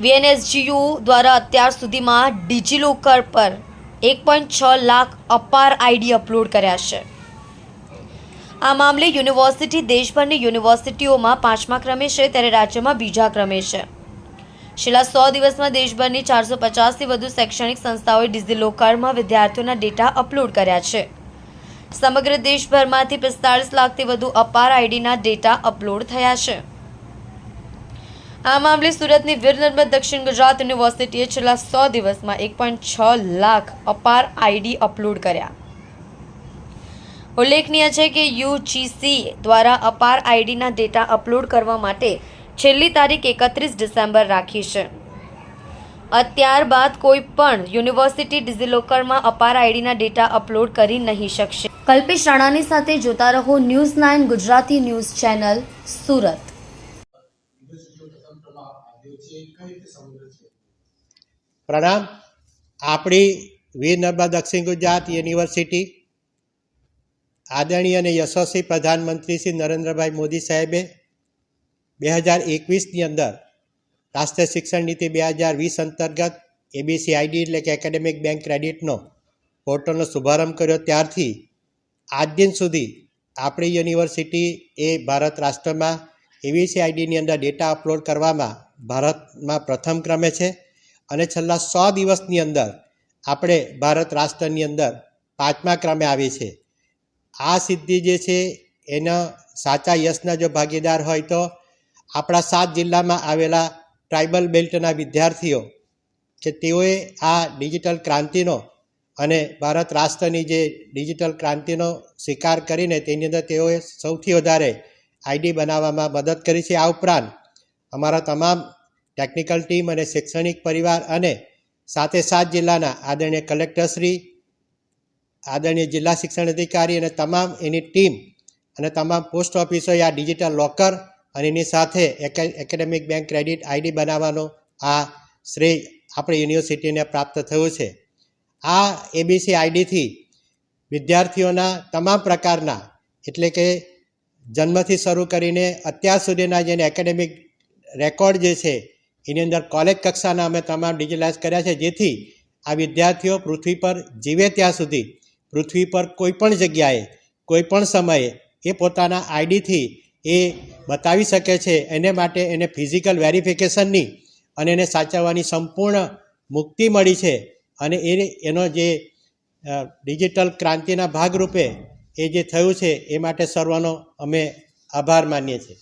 VNSGU દ્વારા અત્યાર સુધીમાં ડિજીલોકર પર 1.6 લાખ અપાર આઈડી અપલોડ કર્યા છે। આ મામલે યુનિવર્સિટી દેશભરની યુનિવર્સિટીઓમાં 5મા ક્રમે છે, ત્યારે રાજ્યમાં 2જા ક્રમે છે। છેલ્લા 100 દિવસમાં દેશભરની 450થી વધુ શૈક્ષણિક સંસ્થાઓએ ડિજીલોકરમાં વિદ્યાર્થીઓના ડેટા અપલોડ કર્યા છે। સમગ્ર દેશભરમાંથી 45 લાખથી વધુ અપાર આઈડીના ડેટા અપલોડ થયા છે। આ મામલે સુરતની વીર નર્મદ દક્ષિણ ગુજરાત યુનિવર્સિટીએ છેલ્લા 100 દિવસમાં 1.6 લાખ અપાર આઈડી અપલોડ કર્યા। ઉલ્લેખનીય છે કે યુજીસી દ્વારા અપાર આઈડીના ડેટા અપલોડ કરવા માટે છેલ્લી તારીખ 31 ડિસેમ્બર રાખી છે। ત્યારબાદ કોઈ પણ યુનિવર્સિટી ડિજીલોકરમાં અપાર આઈડીના ડેટા અપલોડ કરી નહીં શકશે। કલ્પેશ રાણાની સાથે જોતા રહો news 9 Gujarati news channel Surat. પ્રણામ। આપણી વીર નર્મદ દક્ષિણ ગુજરાત યુનિવર્સિટી આદરણીય અને યશસ્વી પ્રધાનમંત્રી શ્રી નરેન્દ્રભાઈ મોદી સાહેબે 2021ની અંદર રાષ્ટ્રીય શિક્ષણ નીતિ 2020 અંતર્ગત એબીસીઆઈડી એટલે કે એકેડેમિક બેંક ક્રેડિટનો પોર્ટલનો શુભારંભ કર્યો। ત્યારથી આજ દિન સુધી આપણી યુનિવર્સિટી એ ભારત રાષ્ટ્રમાં એબીસીઆઈડીની અંદર ડેટા અપલોડ કરવામાં ભારતમાં પ્રથમ ક્રમે છે અને છેલ્લા 100 દિવસની અંદર આપણે ભારત રાષ્ટ્રની અંદર 5મા ક્રમે આવી છે। આ સિદ્ધિ જે છે એના સાચા યશના જો ભાગીદાર હોય તો આપણા 7 જિલ્લામાં આવેલા ટ્રાઇબલ બેલ્ટના વિદ્યાર્થીઓ કે તેઓએ આ ડિજિટલ ક્રાંતિનો અને ભારત રાષ્ટ્રની જે ડિજિટલ ક્રાંતિનો સ્વીકાર કરીને તેની અંદર તેઓએ સૌથી વધારે આઈડી બનાવવામાં મદદ કરી છે। આ ઉપરાંત અમારા તમામ ટેકનિકલ ટીમ અને શૈક્ષણિક પરિવાર અને સાથે 7 જિલ્લાના આદરણીય કલેક્ટરશ્રી, આદરણીય જિલ્લા શિક્ષણ અધિકારી અને તમામ એની ટીમ અને તમામ પોસ્ટ ઓફિસોએ આ ડિજિટલ લોકર અને એની સાથે એકેડેમિક બેંક ક્રેડિટ આઈડી બનાવવાનો આ શ્રેય આપણી યુનિવર્સિટીને પ્રાપ્ત થયું છે। આ એબીસી આઈડીથી વિદ્યાર્થીઓના તમામ પ્રકારના એટલે કે જન્મથી શરૂ કરીને અત્યાર સુધીના જેને એકેડેમિક રેકોર્ડ જે છે એની અંદર કોલેજ કક્ષાના અમે તમામ ડિજિટલાઇઝ કર્યા છે, જેથી આ વિદ્યાર્થીઓ પૃથ્વી પર જીવે ત્યાં સુધી પૃથ્વી પર કોઈ પણ જગ્યાએ કોઈ પણ સમયે એ પોતાના આઈડીથી એ બતાવી શકે છે। એને માટે એને ફિઝિકલ વેરિફિકેશનની અને એને સાચવવાની સંપૂર્ણ મુક્તિ મળી છે અને એનો જે ડિજિટલ ક્રાંતિના ભાગરૂપે એ જે થયું છે એ માટે સર્વનો અમે આભાર માનીએ છીએ।